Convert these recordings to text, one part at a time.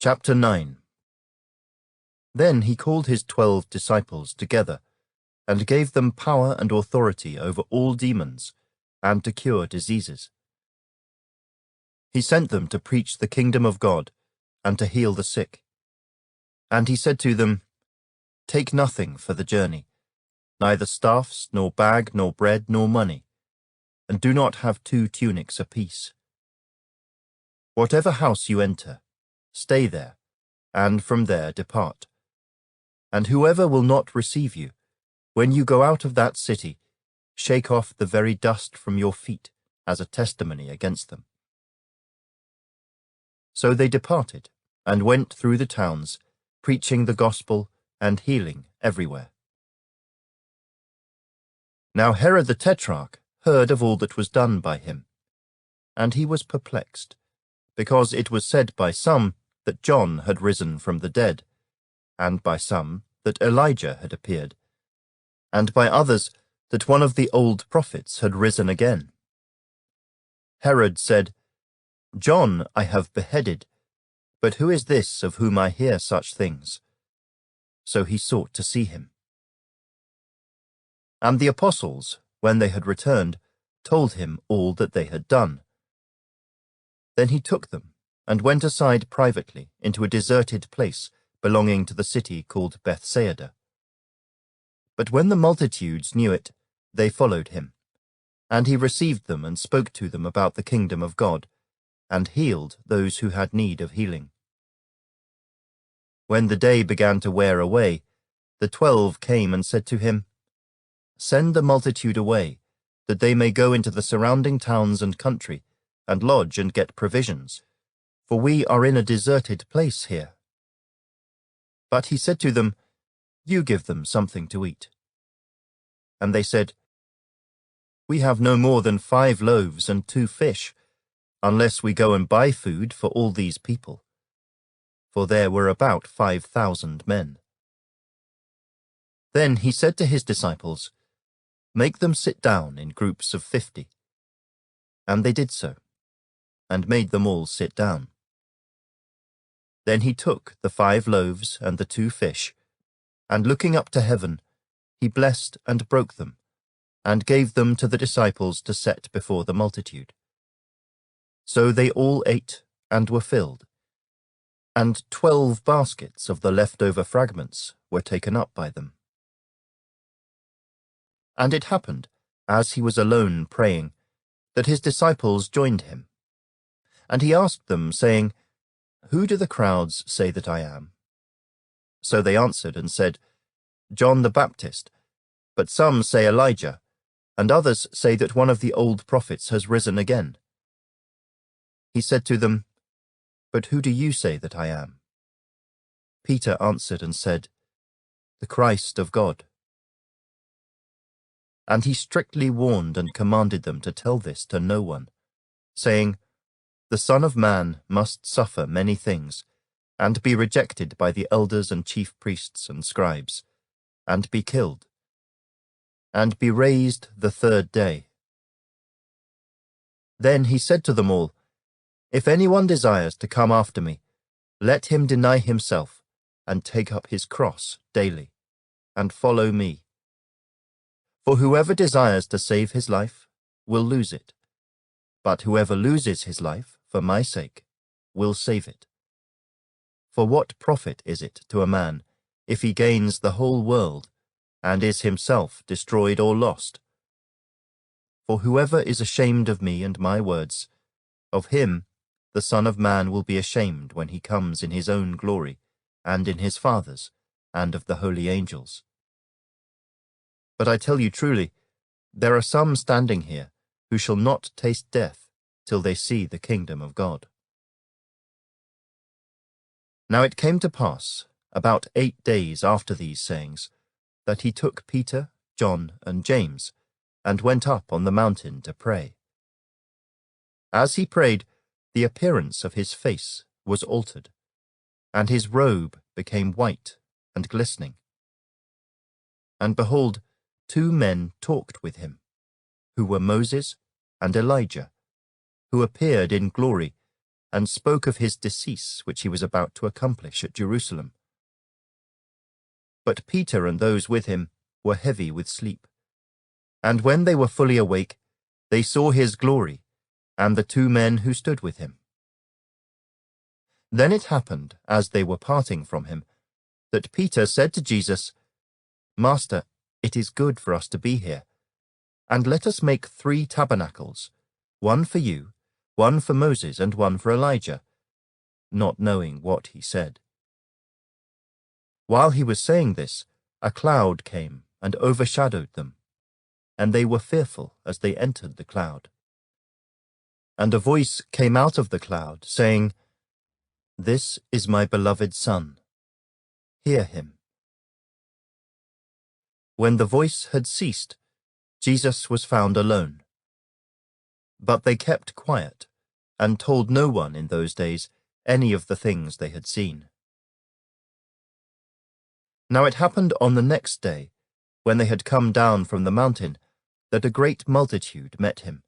Chapter 9. Then he called his 12 disciples together, and gave them power and authority over all demons, and to cure diseases. He sent them to preach the kingdom of God, and to heal the sick. And he said to them, "Take nothing for the journey, neither staffs, nor bag, nor bread, nor money, and do not have 2 tunics apiece. Whatever house you enter, stay there, and from there depart. And whoever will not receive you, when you go out of that city, shake off the very dust from your feet as a testimony against them." So they departed, and went through the towns, preaching the gospel and healing everywhere. Now Herod the Tetrarch heard of all that was done by him, and he was perplexed, because it was said by some that John had risen from the dead, and by some that Elijah had appeared, and by others that one of the old prophets had risen again. Herod said, "John I have beheaded, but who is this of whom I hear such things?" So he sought to see him. And the apostles, when they had returned, told him all that they had done. Then he took them, and went aside privately into a deserted place belonging to the city called Bethsaida. But when the multitudes knew it, they followed him. And he received them and spoke to them about the kingdom of God, and healed those who had need of healing. When the day began to wear away, the 12 came and said to him, "Send the multitude away, that they may go into the surrounding towns and country, and lodge and get provisions, for we are in a deserted place here." But he said to them, "You give them something to eat." And they said, "We have no more than 5 loaves and 2 fish, unless we go and buy food for all these people." For there were about 5,000 men. Then he said to his disciples, "Make them sit down in groups of 50. And they did so, and made them all sit down. Then he took the 5 loaves and the 2 fish, and looking up to heaven, he blessed and broke them, and gave them to the disciples to set before the multitude. So they all ate and were filled, and 12 baskets of the leftover fragments were taken up by them. And it happened, as he was alone praying, that his disciples joined him. And he asked them, saying, "Who do the crowds say that I am?" So they answered and said, "John the Baptist, but some say Elijah, and others say that one of the old prophets has risen again." He said to them, "But who do you say that I am?" Peter answered and said, "The Christ of God." And he strictly warned and commanded them to tell this to no one, saying, "The Son of Man must suffer many things, and be rejected by the elders and chief priests and scribes, and be killed, and be raised the 3rd day." Then he said to them all, "If anyone desires to come after me, let him deny himself, and take up his cross daily, and follow me. For whoever desires to save his life will lose it, but whoever loses his life for my sake will save it. For what profit is it to a man if he gains the whole world and is himself destroyed or lost? For whoever is ashamed of me and my words, of him the Son of Man will be ashamed when he comes in his own glory, and in his Father's, and of the holy angels. But I tell you truly, there are some standing here who shall not taste death till they see the kingdom of God." Now it came to pass, about 8 days after these sayings, that he took Peter, John, and James, and went up on the mountain to pray. As he prayed, the appearance of his face was altered, and his robe became white and glistening. And behold, 2 men talked with him, who were Moses and Elijah, who appeared in glory and spoke of his decease which he was about to accomplish at Jerusalem. But Peter and those with him were heavy with sleep. And when they were fully awake, they saw his glory, and the two men who stood with him. Then it happened, as they were parting from him, that Peter said to Jesus, "Master, it is good for us to be here, and let us make 3 tabernacles, one for you, one for Moses, and one for Elijah," not knowing what he said. While he was saying this, a cloud came and overshadowed them, and they were fearful as they entered the cloud. And a voice came out of the cloud, saying, "This is my beloved Son. Hear him." When the voice had ceased, Jesus was found alone. But they kept quiet, and told no one in those days any of the things they had seen. Now it happened on the next day, when they had come down from the mountain, that a great multitude met him.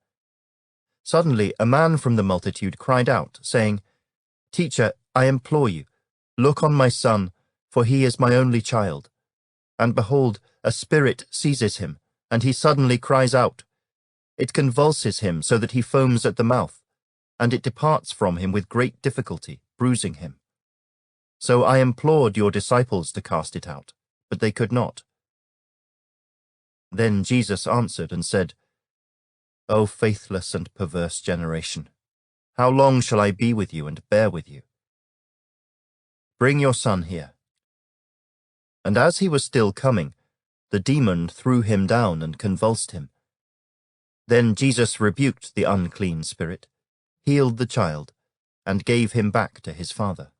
Suddenly a man from the multitude cried out, saying, "Teacher, I implore you, look on my son, for he is my only child. And behold, a spirit seizes him, and he suddenly cries out. It convulses him so that he foams at the mouth, and it departs from him with great difficulty, bruising him. So I implored your disciples to cast it out, but they could not." Then Jesus answered and said, "O faithless and perverse generation, how long shall I be with you and bear with you? Bring your son here." And as he was still coming, the demon threw him down and convulsed him. Then Jesus rebuked the unclean spirit, healed the child, and gave him back to his father.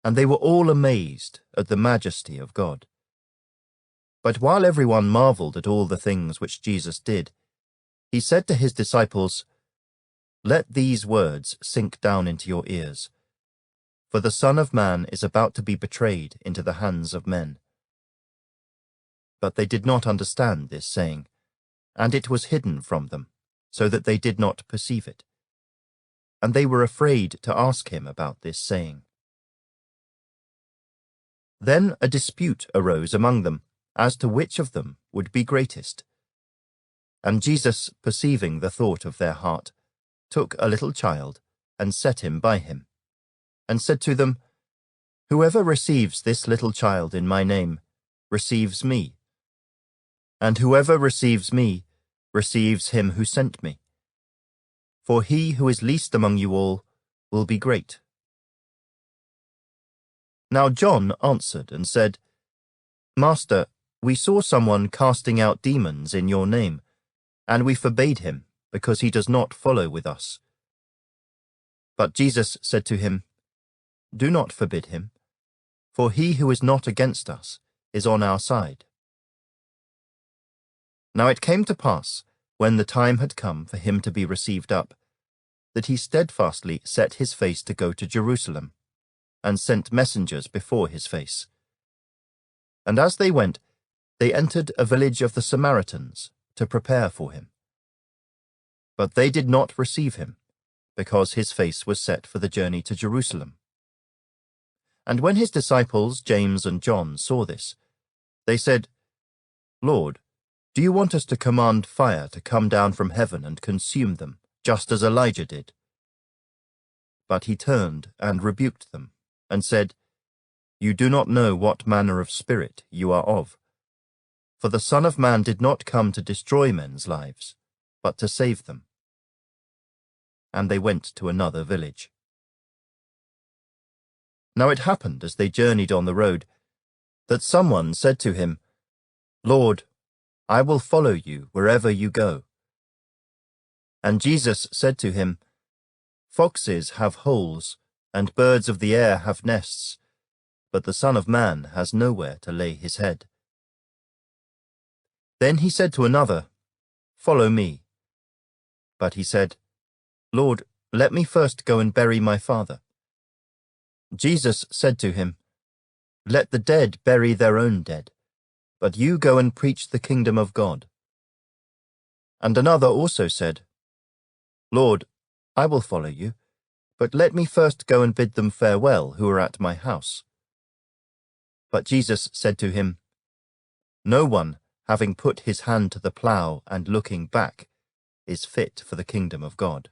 And they were all amazed at the majesty of God. But while everyone marveled at all the things which Jesus did, he said to his disciples, "Let these words sink down into your ears. For the Son of Man is about to be betrayed into the hands of men." But they did not understand this saying, and it was hidden from them, so that they did not perceive it. And they were afraid to ask him about this saying. Then a dispute arose among them as to which of them would be greatest. And Jesus, perceiving the thought of their heart, took a little child and set him by him, and said to them, "Whoever receives this little child in my name receives me, and whoever receives me receives him who sent me. For he who is least among you all will be great." Now John answered and said, "Master, we saw someone casting out demons in your name, and we forbade him, because he does not follow with us." But Jesus said to him, "Do not forbid him, for he who is not against us is on our side." Now it came to pass, when the time had come for him to be received up, that he steadfastly set his face to go to Jerusalem, and sent messengers before his face. And as they went, they entered a village of the Samaritans to prepare for him. But they did not receive him, because his face was set for the journey to Jerusalem. And when his disciples, James and John, saw this, they said, "Lord, do you want us to command fire to come down from heaven and consume them, just as Elijah did?" But he turned and rebuked them, and said, "You do not know what manner of spirit you are of. For the Son of Man did not come to destroy men's lives, but to save them." And they went to another village. Now it happened, as they journeyed on the road, that someone said to him, "Lord, I will follow you wherever you go." And Jesus said to him, "Foxes have holes, and birds of the air have nests, but the Son of Man has nowhere to lay his head." Then he said to another, "Follow me." But he said, "Lord, let me first go and bury my father." Jesus said to him, "Let the dead bury their own dead, but you go and preach the kingdom of God." And another also said, "Lord, I will follow you, but let me first go and bid them farewell who are at my house." But Jesus said to him, "No one, having put his hand to the plough and looking back, is fit for the kingdom of God."